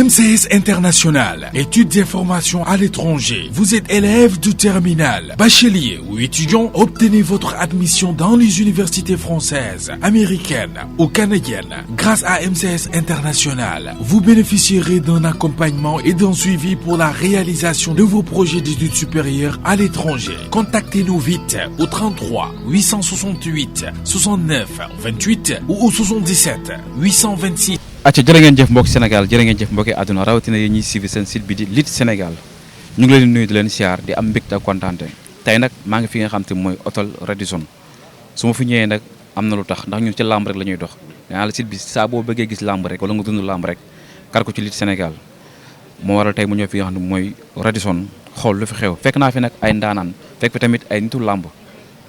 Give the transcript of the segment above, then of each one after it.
MCS International, études et formations à l'étranger. Vous êtes élève du terminal, bachelier ou étudiant, obtenez votre admission dans les universités françaises, américaines ou canadiennes. Grâce à MCS International, vous bénéficierez d'un accompagnement et d'un suivi pour la réalisation de vos projets d'études supérieures à l'étranger. Contactez-nous vite au 33 868 69 28 ou au 77 826. acca jërë ngeen jëf mbokki Sénégal jërë ngeen jëf mbokki àdduna rawatina yéen ñuy suivre seen site bi di Lutte Sénégal ñu ngi leen di nuyu di leen siyaar di am mbégte ak kontaante tey nag maa ngi fi nga xam te mooy hôtel Radisson su ma fi ñëwee nag am na lu tax ndax ñun ci làmb rek la ñuy dox danaa la site bi saa boo bëggee gis làmb rek wala nga dund làmb rek kar ko ci Lutte Sénégal moo waral tey mu ñëw fi nga xam ne mooy Radisson xool lu fi xew fekk naa fi nag ay ndaanaan fekk fi tamit ay nitu làmb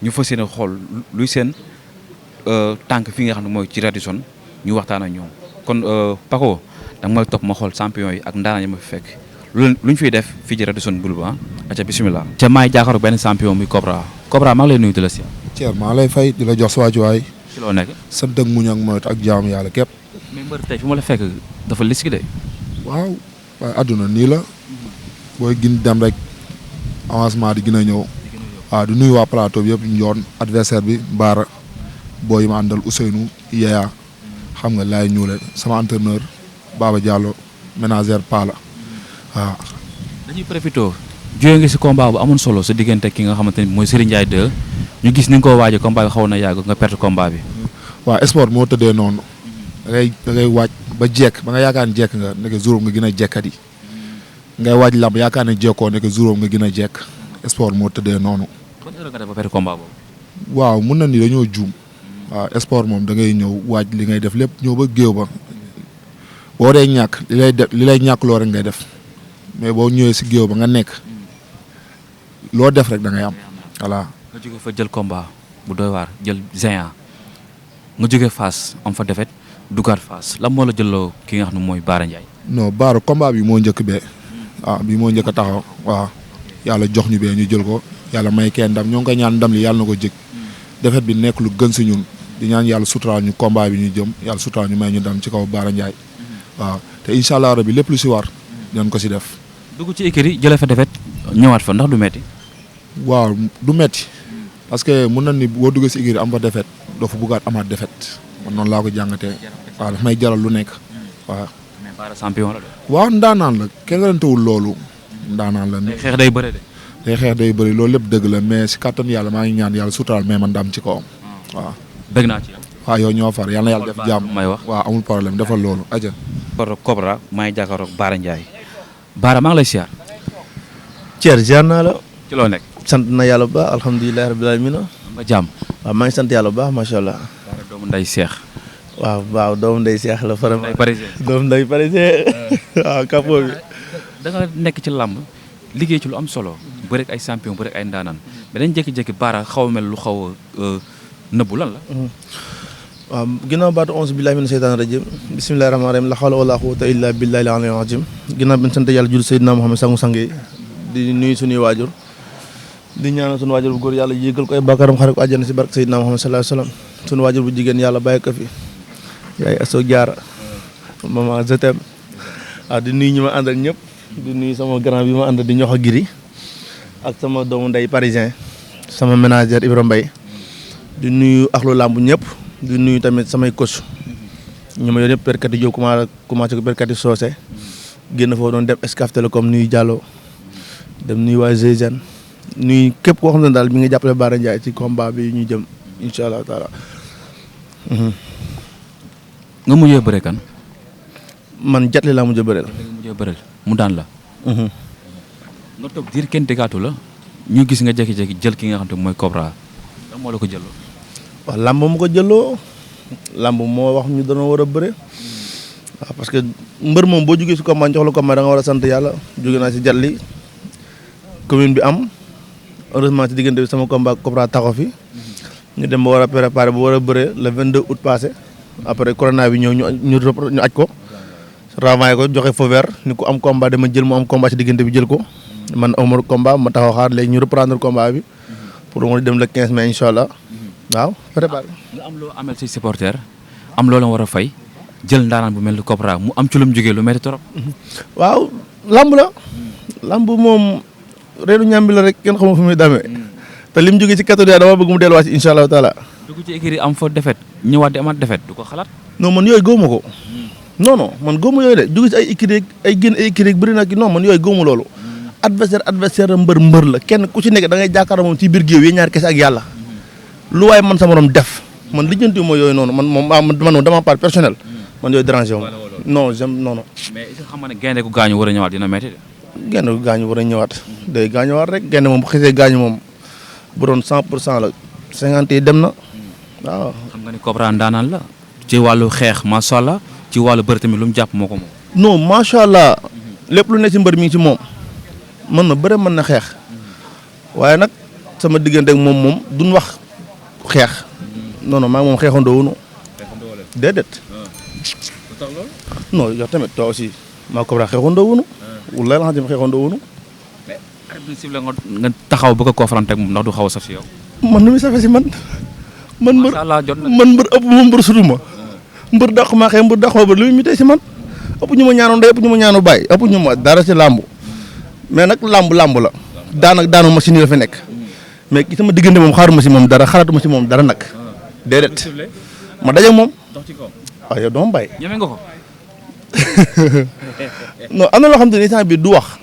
ñu fas yéene xool luy seen tànk fi nga xam ne mooy ci Radisson ñu waxtaan ak ñoom kon Paco danga may topp ma xool champion yi ak ndaanaan yi ma fi fekk lu ñu fiy def fii ci Radisson Blu ba aca bismillah ca maay jàkkaaroo benn champion muy Cobra maa ngi lay nuyu di la si Thier maa lay fay di la jox sa wàccuwaay ci loo nekk sant ak muñ ak moytu ak jaamu yàlla képp mais mbër tey fi ma la fekk dafa lisiki de waaw waaye àdduna nii la booy gën dem rek avancement di gën a ñëw waaw di nuyu waa plateau bi yëpp njoon adversaire bi Baara booy yi ma àndal Ousseynou Yeya xam nga laay ñuule sama entraîneur Baba Diallo ménagère Pala waaw. dañuy profité jóge nga si combat bu amoon solo sa diggante ki nga xamante ni mooy Serigne Ndiaye 2 ñu gis ni nga ko waajee combat bi xaw na yàgg nga perte combat bi. waaw sport moo tëddee noonu da ngay waaj ba jekk ba nga yaakaar ne jekk nga nekk juróom nga gën a jekkat yi ngay waaj lamb yaakaar ne jekkoo nekk juróom nga gën a jekk sport moo tëddee noonu. ban heure nga def ba perte combat boobu. waaw mun na ni dañoo juum. waaw sport moom da ngay ñëw waaj li ngay def lépp ñëw ba géew ba boo dee ñàkk li lay ñàkk loo rek ngay def mais boo ñëwee si géew ba nga nekk loo def rek da ngay am voilà. nga jóge fa jël combat bu doy waar jël géant nga jóge Fass am fa defet dugaat Fass lan moo la jëloo ki nga xam ne mooy Baara Ndiaye. non Baara combat bi moo njëkk bee waaw bii moo njëkk a taxaw waaw yàlla jox ñu bee ñu jël ko yàlla may kenn ndam ñoo ngi koy ñaan ndam li yàlla na ko jëg defet bi nekk lu gën si ñun. di ñaan yàlla suturaal ñu combat bi ñu jëm yàlla suturaal ñu may ñu dam ci kaw Baara Ndiaye waaw te incha allah rabi lépp lu si war dinañ ko si def. dugg ci écurie jëlee fa defet ñëwaat fa ndax du metti waaw du metti parce que mun na ni boo duggee si écurie am fa defet doo fa bëggaat amaat defet man noonu laa ko jàngatee waaw daf may jaral lu nekk waaw. mais Baara champion la de. waaw ndaanaan la kenn rentewul loolu ndaanaan la. day xeex day bëre de. day xeex day bëri loolu lépp dëgg la mais si kattan yàlla maa ngi ñaan yàlla suturaal may man ndam ci kawam waaw. bëgg naa ci yow. waaw yow ñoo far yal na yàlla def jàmm may wax waaw amul problème defal loolu aja Cobra maa ngi jàkkaarloog Baara Ndiaye Baara maa ngi lay siyaar. Thier ziar naa la. ci loo nekk. sant na yàlla bu baax alhamdulilah rabbil alamin. nga jàmm. waaw maa ngi sant yàlla bu baax macha allah. Baara doomu nday Seex. waaw doomu nday Seex la faram. nday parisien. doomu nday parisien. waaw kapoo bi. da nga nekk ci làmb liggéey ci lu am solo. bëri ay champion bëri ay ndaanaan mais dañ jékki-jékki Baara xaw a mel lu xaw a nëbbu lan la. waaw ginnaaw baatu onze billahi mina seytaani rajim bismillahi rahmaani rahim la hawla wala quwwata illa billahi al-aliyyil azim ginnaaw bi ñu sant yàlla jul Seydina Muhammad sangu-sang yi di nuyu suñuy waajur di ñaanal suñu waajur bu góor yàlla yéegal ko ay bàkkaaram xare ko àjjana si barke Seydina Muhammad sallallahu alayhi wasallam suñu waajur bu jigéen yàlla bàyyi ko fi yaay aso jaara maman je t'aime waaw di nuyu ñi ma àndal ñëpp di nuyu sama grand bi ma àndal di ñoxo giri ak sama doomu ndey parisien sama ménagère Ibrahima Mbaye di nuyu axlu làmb ñëpp di nuyu tamit samay coach ñu ma yor ñëpp perkat yi Diop commencé ko perkat yi Socé génn foofu doon dem Excaf Télécom nuyu Diallo dem nuyu waa GIGN nuyu képp koo xam ne daal mi ngi jàppale Baara Ndiaye ci combat bi ñu jëm incha allah taala. nga mujjee bëre kan. man Jatli laa mujjee bëreel. mu daan la. nga toog diir kenn déggaatu la ñu gis nga jékki-jékki jël ki nga xam te mooy Cobra lan moo la ko jëloo. waaw làmb mu ko jëloo làmb moo wax ñu dañoo war a bëre waaw parce que mbër moom boo jógee si combat jox la combat da nga war a sant yàlla jóge naa si Jatli commune bi am heureusement ci diggante bi sama combat Cobra taxaw fi ñu dem ba war a préparer ba war a bëre le 22 août passé après corona bi ñëw ñu aj ko renvoyé ko joxe feu vert ni ku am combat dama jël mu am combat ci diggante bi jël ko man amul combat ma taxaw xaar léegi ñu reprendre combat bi pour mu dem le 15 mai incha allah waaw préparé. nga am loo amel ci supporter am loo leen war a fay jël ndaanaan bu mel ni Cobra mu am ci lu mu jógee lu metti trop. waaw lamb la. lamb moom reenu ñàmbi la rek kenn xamul fu muy demee. te lim jógee ci catégorie dama bëgg mu delluwaat ci incha allahu taala. dugg ci écurie am fa defet ñëwaat di amaat defet du ko xalaat. non man yooyu gëwuma ko. non man gëwuma yooyu de jóge ci ay écurie ay génn ay écurie bëri na non man yooyu gëwuma loolu. adversaire mbër la kenn ku ci nekk da ngay jàkkaarloo moom ci biir géew yi ñaar kese ak yàlla. lu waaye man sa morom def man lijjanti ma yooyu noonu man dama part personnel man yooyu dérangé wu ma. non non. mais est-ce que xam nga ne gaynde gu gaañu war a ñëwaat dina metti de. gaynde gu gaañu war a ñëwaat day gaañuwaat rek gaynde moom bu xasee gaañu moom bu doon 100% la 50 yi dem na waaw. xam nga ni Cobra ndaanaan la ci wàllu xeex macha allah ci wàllu bëri tamit lu mu jàpp moo ko moom. non macha allah lépp lu ne ci mbër mi ngi ci moom mën na bëre mën na xeex waaye nag sama diggante ak moom duñ wax xeex non maa ngi moom xeexandoo wuñu déedéet. non yow tamit toi aussi maa Cobra xeexandoo wuñu wallaahi la xam ne xeexandoo wuñu. mais arbitre nga taxaw bëgg a confronter ak moom ndax du xaw a saf si yow. man nu muy safee si man. man mbër man mbër ëpp ma mbër sutu ma. mbër dàq maa xëy mbër dàq ma ba lu muy tey si man ëpp ñu ma ñaanu ndey ëpp ñu ma ñaanu bàyyi ëpp ñu ma dara si làmb mais nag làmb la daanu machine yi la fi nekk mais ki sama diggante moom xaaruma si moom dara xalaatuma si moom dara nag déedéet ma daje moom waaw yow dama bàyyi. ñeme nga ko. non am na loo xam te ne instant bi du wax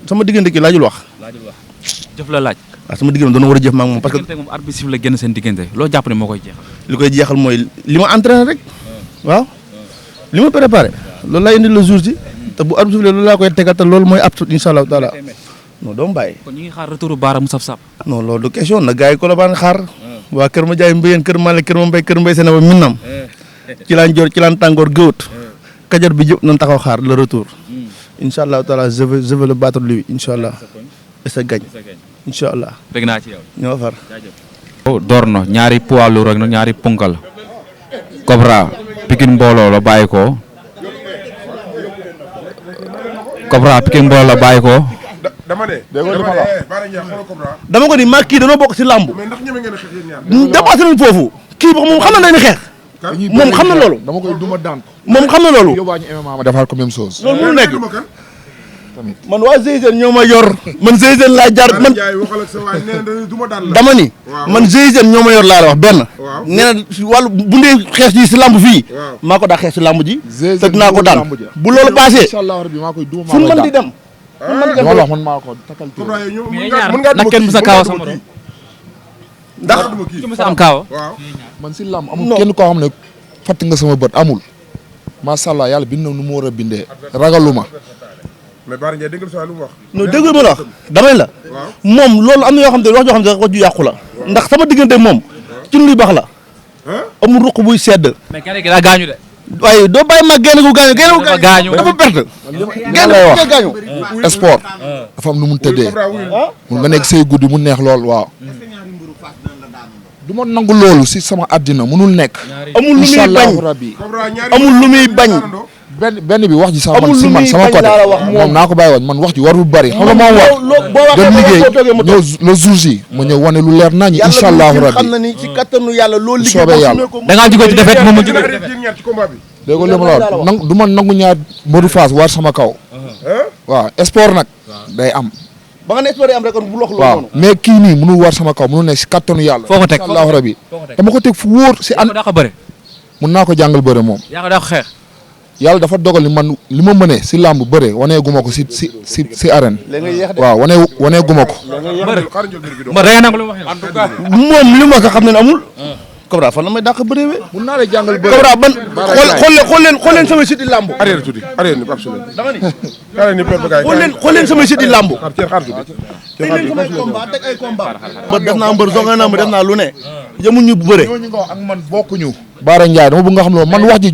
sama diggante ki laajul wax. jëf la laaj. waaw sama diggante doon war a jëf maa ngi moom parce que moom arbitre la génn seen diggante loo jàpp ne moo koy jeexal. li koy jeexal mooy li ma entraîné rek waaw li ma préparé loolu laa indi le jour ci te bu arbitre loolu laa koy tegal te loolu mooy apte incha allah taala non doomu bàyyi. kon ñu ngi xaar retour Baara mu saf-saf. non loolu du question na gars yi Colobane xaar waa Kër ma jaay mbéyeen Kër Malick Kër ma mbay Kër mbay seen ba minnam ci laan joor ci laan tàngoor gëwët kajar bi jëpp nañ taxaw xaar le retour incha allah taala je vais le battre lui incha allah et ça gagne incha allah. dégg naa ci yow. ñoo far. door na ñaari poids lourd rek nag ñaari punkal Cobra Pikine mbooloo la bàyyi ko Cobra Pikine mbooloo la bàyyi ko. dama ko ni maa kii dañoo bokk si làmb. dépassé nañ foofu. kii ba moom xam na dañuy xeex. moom xam na loolu. dama koy duma daan ko. moom xam na loolu. yóbbaa ñu MMA ma defaat ko même chose. loolu mënu nekk. man waa GIGN ñoo ma yor. man GIGN laa jaar man. dama ni. man GIGN ñoo ma yor laa la wax benn. nee na wàllu bu ndee xeex yi si lamb fii. maa ko daa xeex si lamb ji. te dinaa ko daan bu loolu passé. fu mu mën di dem. loolu wax man maa ko takkal nag kenn mu sa kaawa sama doom. ndax ki mu sa am kaawa. man si lamb amul kenn koo xam ne fatt nga sama bët amul. macha allah yàlla bind na nu mu war a bindee ragaluma. mais Bara Ndiaye dégg nga lu mu wax. non déglu ma la wax damay la. moom loolu am na yoo xam te wax joo xam ne wax ju yàqu la. ndax sama diggante moom ci luy baax la. amul ruq buy sedd. mais kenn ki daa gaañu de. waaye doo bàyyi ma génn gu gaañu dafa perte. génn lay wax gaañu. sport dafa am nu mu tëddee. mun nga nekk say guddi mu neex lool waaw. du ma nangu loolu si sama àddina munul nekk. amul lu muy bañ amul lu muy bañ. benn bi wax ji sax man si man sama côté moom naa ko bàyyi woon man wax ji warul bëri xam nga moom wax dem liggéey ñëw le jour ji ma ñëw wane lu leer nañu incha allahu rabbi xam na ni ci kattanu yàlla loolu liggéey soobee yàlla da ngaa jógee ci defet moom mu jógee ci defet dégg nga li ma la wax nang du ma nangu ñaar Modou Fass war sama kaw waaw sport nag day am ba nga ne sport am rek kon bu lox loolu waaw mais kii nii mënul war sama kaw mënul nekk si kattanu yàlla foo ko teg incha allahu rabbi dama ko teg fu wóor si an daa ko bëre mun naa ko jàngal bëre moom yaa ko daa ko xeex yàlla dafa dogal ni man li ma mënee si làmb bëre wanee guma ko si arène waaw wanee guma ko mbër da nga nangu lu mu wax en tout cas moom li ma ko xam ne amul Cobra fan la may dàq bëree wee mun naa la jàngal bëre Cobra ban xool leen samay site làmb arrière tuuti arrière ni absolu dama ni arrière ni pep kay xool leen samay site làmb xaar tuuti teg leen samay combat teg ay combat ba def naa mbër songa naa ma def naa lu ne yemuñu bu bëre ñooñu nga wax ak man bokkuñu Bara Ndiaye dama bëgg nga xam loolu man wax ji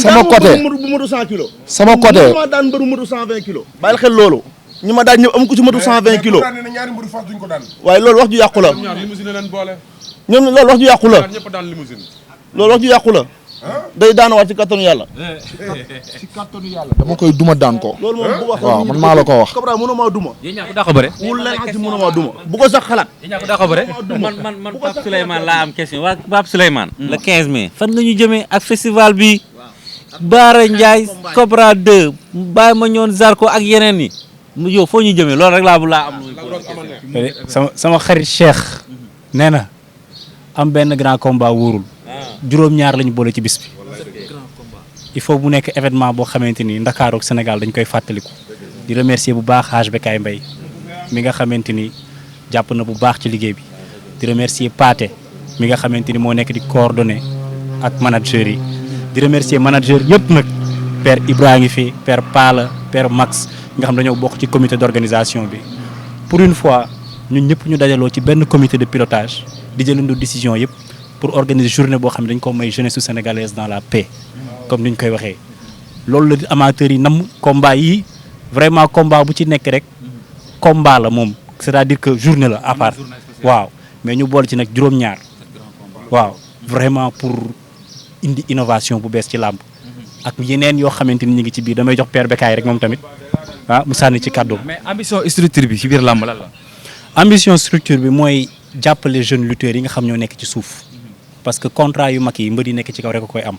sama côté bu matu 100 kilos sama côté ma daan mbëru matu 120 kilos bàyyil xel loolu ñi ma daan ñëpp amu ko ci matu 120 kilos ñaari mbëru Fass duñ ko daan waaye loolu wax ju yàqu la limousine leen boole ñoom loolu wax ju yàqu la ñëpp daan limousine loolu wax ju yàqu la day daan waat ci kattanu yàlla si kattanu yàlla dama koy duma daan ko loolu moom bu wax waaw man maa la ko wax Cobra mënoo maa duma yéen ñaa ko daa ko bëre wul leen ci mënoo maa duma bu ko sax xalaat yéen ñaa ko daa ko bëre man Pape Souleymane laa am question waa Pape Souleymane le 15 mai fan nga ñu jëmee ak festival bi Baara Ndiaye Cobra 2 bàyyi ma ñoon Zarko ak yeneen yi mu yow foo ñu jëmee loolu rek laa am. sama xarit Cheikh nee na am benn grand combat wóorul juróom-ñaar lañu boole ci bis bi il faut mu nekk événement boo xamante ni Ndakaaru ak Sénégal dañ koy fàttaliku di remercier bu baax Haj Bekaay Mbaye mi nga xamante ni jàpp na bu baax ci liggéey bi di remercier Pathé mi nga xamante ni moo nekk di coordonné ak manager yi di remercier manager yëpp nag père Ibrahima fi père Pala père Max nga xam dañoo bokk ci comité d'organisation bi pour une fois ñun ñëpp ñu dajaloo ci benn comité de pilotage di jëlandoo décision yëpp pour organiser journée boo xam ne dañ ko may jeunesse sénégalaise dans la paix comme ni ñu koy waxee loolu la amateurs yi nam combat yi vraiment combat bu ci nekk rek combat la moom c'est-à-dire que journée la à part waaw mais ñu boole ci nag juróom-ñaar waaw vraiment pour indi innovation bu bees ci làmb ak yeneen yoo xamante ni ñu ngi ci biir damay jox père Bekaay rek moom tamit mu sànni ci kàddu. mais ambition structure bi ci biir làmb lan la. ambition structure bi mooy jàppale jeunes lutteurs yi nga xam ñoo nekk ci suuf parce que contrat yu mag yi mbër yi nekk ci kaw rek a koy am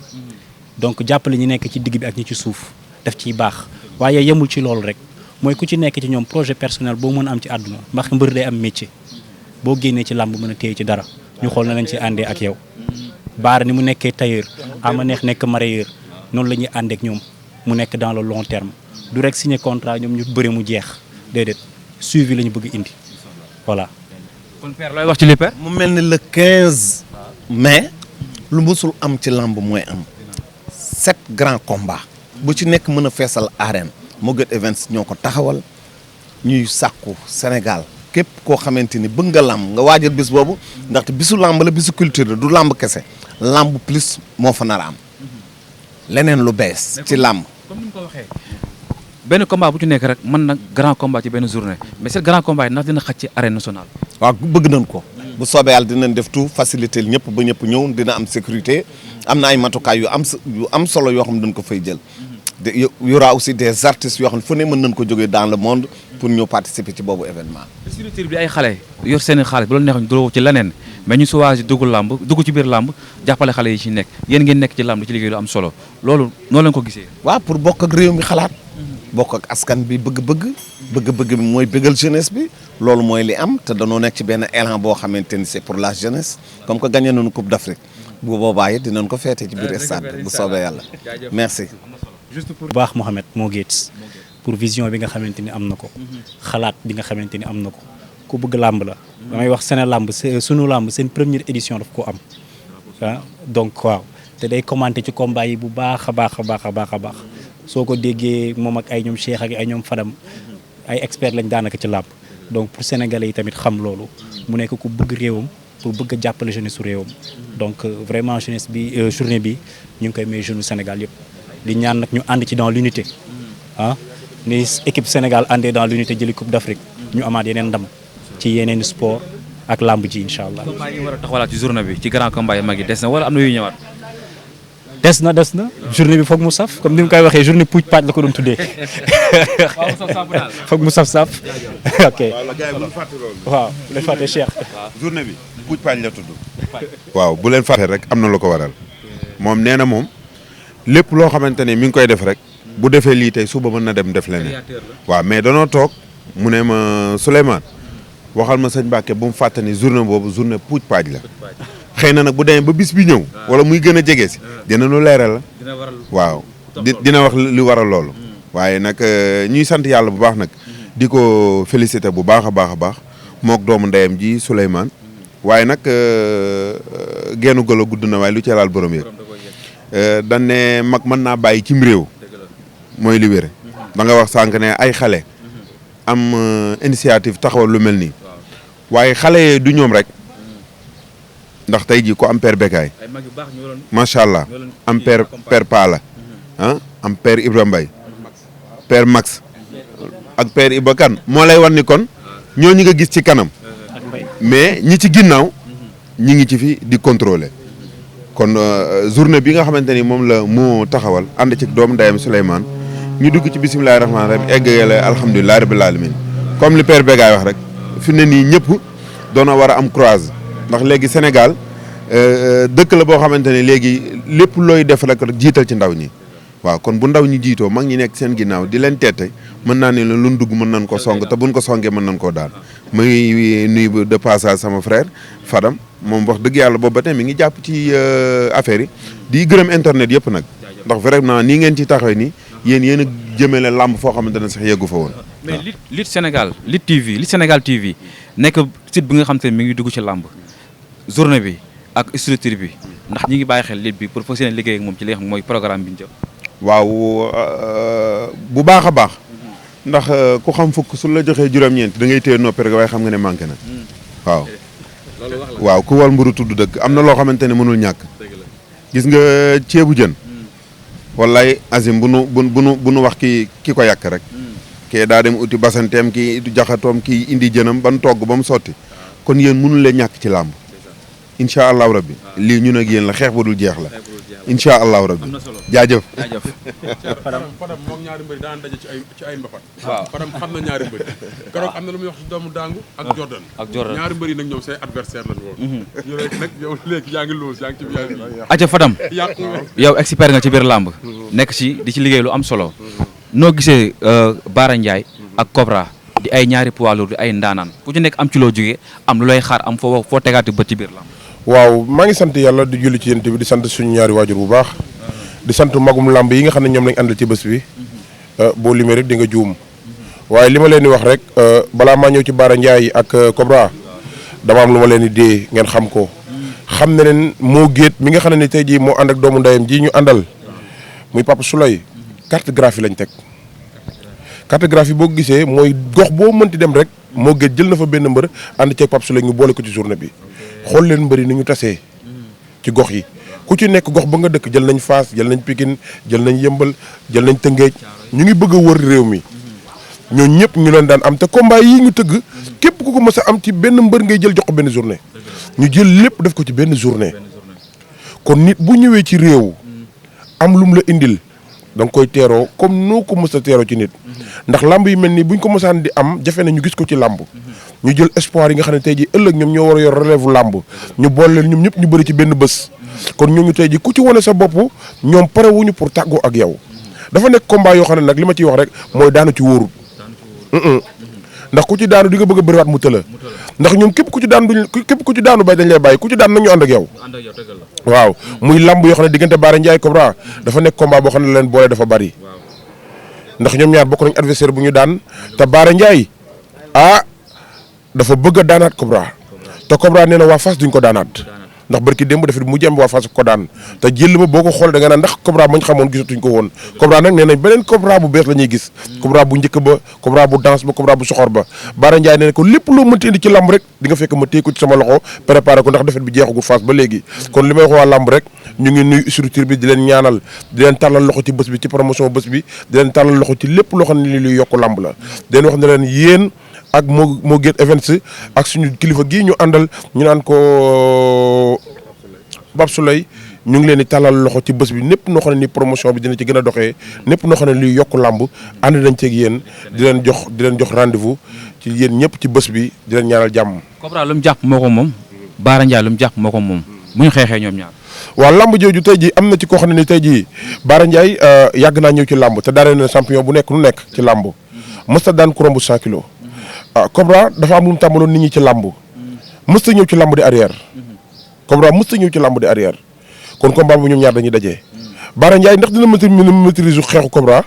donc jàppale ñi nekk ci digg bi ak ñi ci suuf daf ciy baax waaye yemul ci loolu rek mooy ku ci nekk ci ñoom projet personnel boo mën a am ci àdduna ndax mbër day am métier boo génnee ci làmb mën a téye ci dara ñu xool na lañ ci àndee ak yow. Baara ni mu nekkee tailleur ama neex nekk mareyeur noonu la ñuy ànd ak ñoom mu nekk dans le long terme du rek signer contrat ñoom ñu bëre mu jeex déedéet suivi la ñu bëgg indi voilà. kon père looy wax ci li père. mu mel ni le 15 mai lu musul am ci lamb mooy am 7 grands combats bu ci nekk mën a feesal arène Moget Events ñoo ko taxawal ñuy sàkku Sénégal képp koo xamante ni bëgg nga lamb nga waajal bis boobu ndaxte bisu lamb la bisu culture la du lamb kese lamb plus moo fa nar a am leneen lu bees ci lamb. comme ni mu ko waxee benn combat bu ci nekk rek mën na grand combat ci benn journée mais seen grand combat yi ndax dina xaj ci arène nationale. waaw bëgg nañ ko bu soobee yàlla dinañ def tout faciliter ñëpp ba ñëpp ñëw dina am sécurité am na ay matukaay yu am solo yoo xam ne dañ ko fay jël. y aura aussi des artistes yoo xam ne fu ne mën nañ ko jógee dans le monde pour ñëw participer ci boobu événement. structure bi ay xale yor seen xaalis bu la neexoon doo ci leneen mais ñu sowaasi dugg làmb dugg ci biir làmb jàppale xale yi ci nekk yéen ngeen nekk ci làmb ci liggéey lu am solo loolu noonu lañ ko gisee. waaw pour bokk ak réew mi xalaat. bokk ak askan bi bëgg-bëgg bi mooy bëggal jeunesse bi loolu mooy li am te danoo nekk ci benn élan boo xamante ni c'est pour la jeunesse comme que gagné nañu Coupe d'Afrique bu boobaa it dinañ ko feete ci biir stade bu soobee yàlla merci. juste pour baax Mohamed moo Gates pour vision bi nga xamante ni am na ko xalaat bi nga xamante ni am na ko ku bëgg làmb la damay wax Séné làmb sunu làmb seen première édition daf ko am donc waaw te day commenté ci combat yi bu baax a baax soo ko déggee moom ak ay ñoom Cheikh ak ay ñoom Fadam ay experts lañ daanaka ci làmb donc pour sénégalais yi tamit xam loolu mu nekk ku bëgg réewam pour bëgg a jàppale jeunesse su réewam donc vraiment jeunesse bi journée bi ñu ngi koy may jeune Sénégal yëpp di ñaan nag ñu ànd ci dans l'unité ni équipe Sénégal àndee dans l'unité jëli Coupe d'Afrique ñu amaat yeneen ndam ci yeneen sport ak làmb ji incha allah. combat yi war a taxawalaat ci journée bi ci grand combat yi mag yi des na wala am na yu ñëwaat. des na journée bi foog mu saf comme ni mu koy waxee journée puuj paaj la ko doon tuddee. foog mu saf ok. waaw bu leen fàtte Cheikh. journée bi puuj paaj la tudd. waaw bu leen fàtte rek am na lu ko waral moom nee na moom lépp loo xamante ne mi ngi koy def rek bu defee lii tey suba mën na dem def leneen. waaw mais danoo toog mu ne ma Souleymane waxal ma sëñ Mbacke bu mu fàtte ni journée boobu journée puuj paaj la. xëy na nag bu demee ba bis bi ñëw wala muy gën a jege si dina lu leeral la waaw dina wax li waral loolu waaye nag ñuy sant yàlla bu baax nag di ko féliciter bu baax a baax mook doomu ndeyam ji Souleymane waaye nag geenu gëlo gudd na waaye lu ci laal borom yëg dañ ne mag mën naa bàyyi cim réew mooy li wér da nga wax sànq ne ay xale am initiative taxawal lu mel nii waaye xale du ñoom rek ndax tey jii ko am père Bekaay macha allah am père Pala am père Ibrahima Mbaye père Max ak père Iba Kane moo lay wan ni kon ñooñu nga gis ci kanam mais ñi ci ginnaaw ñi ngi ci fi di contrôler kon journée bi nga xamante ni moom la moo taxawal ànd ci doomu ndeyam Souleymane ñu dugg ci bisimilahi rahmaani rahim eggale alhamdulilahi rabbil alamin comme li père Bekaay wax rek fi ne nii ñëpp doona war a am croise ndax léegi Sénégal dëkk la boo xamante ne léegi lépp looy def rek jiital ci ndaw ñi waaw kon bu ndaw ñi jiitoo mag ñi nekk seen ginnaaw di leen teete mën naa ne la lu dugg mën nañ ko song te buñ ko songee mën nañ koo daan muy nuyu de passage sama frère Fadam moom wax dëgg yàlla boobu ba tey mi ngi jàpp ci affaire yi di gërëm internet yëpp nag ndax vraiment nii ngeen ci taxawee nii yéen a jëmale làmb foo xamante ne sax yeggu fa woon. mais Lutte Sénégal Lutte TV Lutte Sénégal TV nekk site bi nga xam te ne mi ngi dugg ci làmb journée bi ak structure bi ndax ñi ngi bàyyi xel lutte bi pour fas yéene liggéey ak moom ci li nga xam mooy programme bi ñu jëm. waaw bu baax a baax ndax ku xam fukk su la joxee juróom-ñeent da ngay téye noppi rek waaye xam nga ne manqué na waaw. waaw ku wal mburu tudd dëgg am na loo xamante ne mënul ñàkk gis nga ceebu jën wallaay Azim bu nu wax ki ko yàq rek kee daa dem uti basanteem ki jaxatoom ki indi jënam ban togg ba mu sotti kon yéen mënul leen ñàkk ci làmb incha allahu rabbi lii ñun ak yéen la xeex ba dul jeex la incha allahu rabbi jaajëf Fadam moom ñaari mbëri daan daje ci ay mbapat waaw Fadam xam na ñaari mbëri keroog am na lu muy wax ci doomu Dangu ak Jordan ñaari mbëri nag ñoom say adversaire lañu woon ñu rek nag yow léegi yaa ngi loos yaa ngi ci biir aca Fadam yow expert nga ci biir làmb nekk ci di ci liggéey lu am solo noo gisee Bara Ndiaye ak Cobra di ay ñaari poids lourds di ay ndaanaan ku ci nekk am ci loo jógee am lu lay xaar am foo tegaati bët ci biir làmb waaw maa ngi sant yàlla di julli ci yéen bi di sant suñu ñaari waajur bu baax di sant magum làmb yi nga xam ne ñoom lañ àndal ci bés bi boo limee rek di nga juum waaye li ma leen di wax rek balaa maa ñëw ci Bara Ndiaye ak Cobra dama am lu ma leen di dee ngeen xam ko xam ne leen moo géet mi nga xam ne ni tey jii moo ànd ak doomu ndeyam ji ñu àndal muy Papa Souley cartographie lañ teg cartographie boo gisee mooy gox boo mënti dem rek moo géet jël na fa benn mbër ànd ceeg Papa Souley ñu boole ko ci journée bi xool leen mbëri ni ñu tasee ci gox yi ku ci nekk gox ba nga dëkk jël nañ Fass jël nañ Pikine jël nañ Yëmbal jël nañ Tëngéej ñu ngi bëgg a wër réew mi ñoo ñëpp ñu leen daan am te combat yi ñu tëgg képp ku ko mës a am ci benn mbër ngay jël jox ko benn journée ñu jël lépp def ko ci benn journée kon nit bu ñëwee ci réew am lum la indil da nga koy teeroo comme noo ko mës a teeroo ci nit ndax lamb yi mel nii buñ ko mësaan di am jafe na ñu gis ko ci lamb ñu jël espoir yi nga xam ne tey ji ëllëg ñoom ñoo war a yor relève lamb ñu boole leen ñoom ñëpp ñu bëri ci benn bés kon ñooñu tey ji ku ci wane sa bopp ñoom pare wuñu pour tàggoo ak yow dafa nekk combat yoo xam ne nag li ma ciy wax rek mooy daanu ci wóorul ndax ku ci daanu di nga bëgg a bëriwaat mu tëla ndax ñoom képp ku ci daanu bay dañ lay bàyyi ku ci daan nañu ànd ak yow waaw muy lamb yoo xam ne diggante Bara Ndiaye Cobra dafa nekk combat boo xam ne leen boole dafa bari ndax ñoom ñaar bokk nañ adversaire bu ñu daan te Bara Ndiaye dafa bëgg a daanaat Cobra te Cobra nee na waa Fass duñ ko daanaat ndax barki démb dafa mu jëm waa Fass ko daan te jël ba boo ko xoolee da nga naan ndax Cobra mañ xamoon gisatuñ ko woon Cobra nag nee nañ beneen Cobra bu bees la ñuy gis Cobra bu njëkk ba Cobra bu danse ba Cobra bu soxor ba Bara Ndiaye nee na ko lépp loo mënti indi ci lamb rek di nga fekk ma téye ko ci sama loxo préparé ko ndax defet bi jeexagul Fass ba léegi kon li may wax waa lamb rek ñu ngi nuyu structure bi di leen ñaanal di leen tàllal loxo ci bés bi ci promotion bés bi di leen tàllal loxo ci lépp loo xam ne li luy yokk lamb la di leen wax ne leen yéen ak moo Gates Events ak suñu kilifa gii ñu àndal ñu naan ko Pape Souley ñu ngi leen di tàllal loxo ci bés bi népp noo xam ne ni promotion bi dina ci gën a doxee népp noo xam ne luy yokk làmb ànd nañ ci ak yéen di leen jox rendez-vous ci yéen ñëpp ci bés bi di leen ñaanal jàmm. Cobra lu mu jàpp moo ko moom Bara Ndiaye lu mu jàpp moo ko moom bu ñu xeexee ñoom ñaar. waaw lamb jooju tey jii am na ci koo xam ne ni tey jii Bara Ndiaye yàgg naa ñëw ci lamb te daanee na champion bu nekk lu nekk ci lamb mësta daan ku romb 100 kilos Cobra dafa am lu mu tàmbaloon nit ñi ci lamb mësta ñëw ci lamb di arrière Cobra mësta ñëw ci lamb di arrière kon combat bu ñoom ñaar dañuy dajee Bara Ndiaye ndax dina maîtriser xeexu Cobra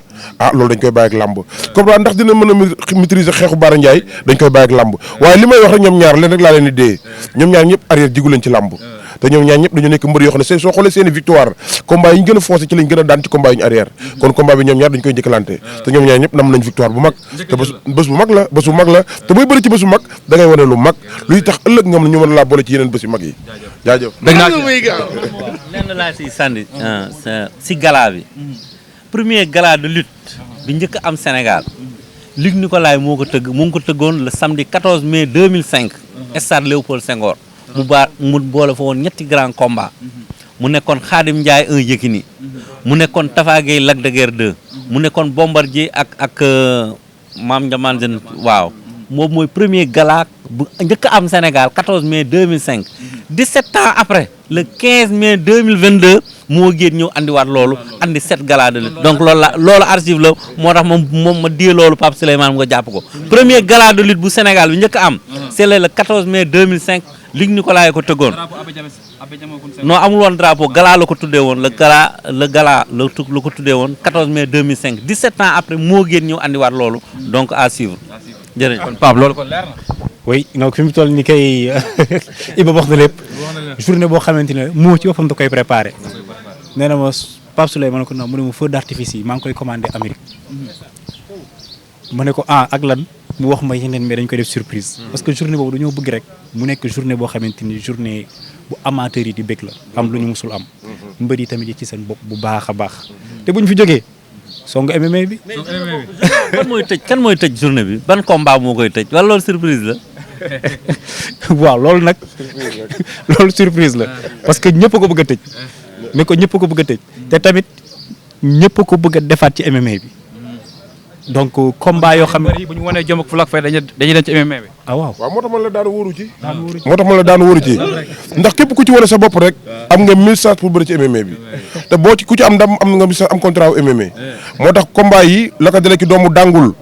loolu dañ koy bàyyi ak lamb Cobra ndax dina mën a maîtriser xeexu Bara Ndiaye dañ koy bàyyi ak lamb waaye li may wax rek ñoom ñaar leen rek laa leen di dee ñoom ñaar ñëpp arrière jigu leen ci lamb te ñoom ñaar ñëpp dañu nekk mbër yoo xam ne soo xoolee seen i victoire combat yi ñu gën a foncé ci lañ gën a daan ci combat yi ñu arrière kon combat bi ñoom ñaar dañ koy njëkkalante te ñoom ñaar ñëpp nam nañ victoire bu mag te bés bu mag la te booy bëri ci bés bu mag da ngay wane lu mag luy tax ëllëg nga xam ne ñu mën laa boole ci yeneen bés yu mag yi jaajëf lenn laa siy sànni si gala bi premier gala de lutte bi njëkk am Sénégal Luc Nicolaï moo ko tëgg mu ngi ko tëggoon le samedi 14 mai 2005 stade Léopold Senghor mu boole fa woon ñetti grand combat mu nekkoon Khadim Ndiaye 1 Yékini mu nekkoon Tafa Gueye Lac de Guerre 2 mu nekkoon Bombardier ak Mame Ndiamane Jeune waaw moom mooy premier gala bu njëkk am Sénégal 14 mai 2005 17 ans après le 15 mai 2022 moo génn ñëw andiwaat loolu andi 7 gala de lutte donc loolu archive la moo tax moom ma die loolu Pape Souleymane nga jàpp ko premier gala de lutte bu Sénégal bi njëkk am c'est le 14 mai 2005 Luc Nicolaï ko tëggoon non amul woon drapeau gala la ko tuddee woon la ko tuddee woon 14 mai 2005 17 ans après moo génn ñëw andiwaat loolu donc à suivre jërëjëf kon Pape loolu kon leer na. oui donc fi mu toll ni kay Iba wax na lépp journée boo xamante ne moo ci boppam da koy préparé nee na ma Pape Souleymane ma ne ko non mu ne ma feu d'artifice yi maa ngi koy commandé Amérique ma ne ko ak lan mu wax ma yeneen mais dañ koy def surprise parce que journée boobu dañoo bëgg rek mu nekk journée boo xamante ni journée bu amateur yi di bëgg la am lu ñu musul am mbër yi tamit ci seen bopp bu baax a baax te bu ñu fi jógee songu MMA bi. kan mooy tëj journée bi ban combat moo koy tëj wala loolu surprise la. waaw loolu nag loolu surprise la parce que ñëpp ko bëgg a tëj mais ko ñëpp ko bëgg a tëj te tamit ñëpp ko bëgg a defaat ci MMA bi donc combat yoo xam ne bu ñu wanee jom ak fulak fay dañuy dem ci MMA bi. waaw moo tax man la daan wóoru ci. moo tax man la daan wóoru ci ndax képp ku ci wane sa bopp rek am nga 1000 chances pour bëri ci MMA bi te boo ci ku ci am ndam am nga 1000 chances am contrat wu MMA moo tax combat yi la ko dalee ci doomu dàngul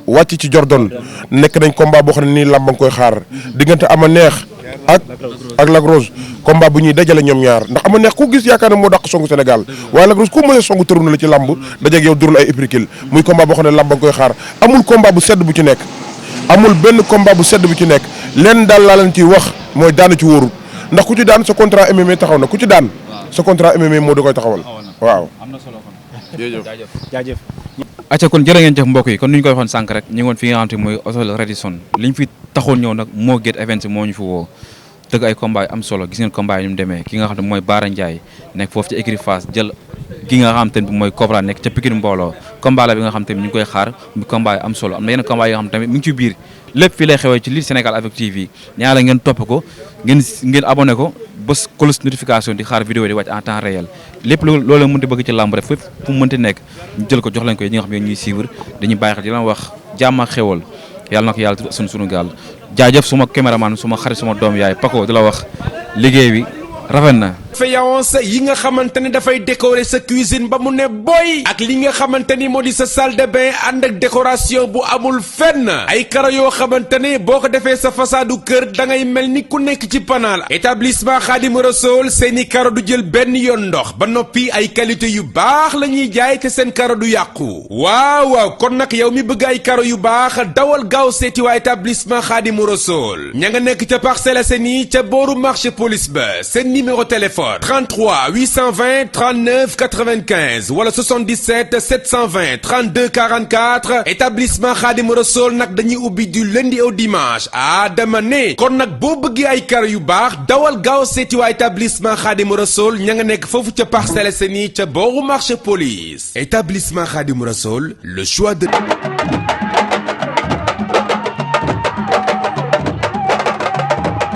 wàcc ci Jordan nekk nañ combat boo xam ne nii làmba nga koy xaar diggante ama neex ak Lac Rose combat bu ñuy dajale ñoom ñaar ndax ama neex ku gis yaakaar ne moo dàq songu Sénégal waaye Lac Rose ku mën a songu tëru na la ci làmb dajeeg yow durul ay éprikil muy combat boo xam ne làmba nga koy xaar amul combat bu sedd bu ci nekk amul benn combat bu sedd bu ci nekk leen daal laa leen ciy wax mooy daanu ci wóorul ndax ku ci daan sa contrat MMA taxaw na ku ci daan sa contrat MMA moo da koy taxawal waaw. am na solo kon. jaajëf. acca kon jërë ngeen jëf mbokk yi kon ni ñu koy waxoon sànq rek ñu ngi woon fi nga xamante mooy Hôtel Radisson li ñu fi taxoon ñëw nag Mo Gates Events moo ñu fi woo tëgg ay combat yu am solo gis ngeen combat yi ñu demee ki nga xam ne mooy Bara Ndiaye nekk foofu ci écurie Fass jël ki nga xam te ne mooy Cobra nekk ca Pikine mbooloo combat la bi nga xam te ne ñu ngi koy xaar mu combat yu am solo am na yeneen combat yi nga xam tamit mi ngi ci biir lépp fii lay xewee ci Lutte Sénégal avec TV ñaa la ngeen topp ko ngeen abonné ko bés cloche notification di xaar vidéo di wàcc en temps réel lépp loolu la mënti bëgg ci làmb rek fépp fu mu mënti nekk ñu jël ko jox leen ko yi nga xam ne ñuy suivre dañuy bàyyi xel di leen wax jàmm ak xewal yàlla na ko yàlla sunu gaal jaajëf suma caméraman suma xarit suma doom yaay Paco di la wax liggéey bi rafet na. faïence yi nga xamante ni dafay décorer sa cuisine ba mu ne boy ak li nga xamante ni moo di sa salle de bain ànd ak décoration bu amul fenn ay karo yoo xamante ni boo ko defee sa façadu kër da ngay mel ni ku nekk ci panaal établissement Khadim Rassoul seeni karo du jël benn yoon ndox ba noppi ay qualité yu baax la ñuy jaay te seen karo du yàqu waaw kon nag yow mi bëgg ay karo yu baax dawal gaaw seeti waa établissement Khadim Rassoul ña nga nekk ca Parcelles Assainies ca booru marché police ba seen numéro téléphone 33 820 39 95 wala 77 720 32 44 établissement Khadim Rassoul nag dañuy ubbi du lundi au dimanche dama ne kon nag boo bëggee ay karo yu baax dawal gaaw seeti waa établissement Khadim Rassoul ña nga nekk foofu ca Parcelles Assainies ca booru marché police établissement Khadim Rassoul le choix de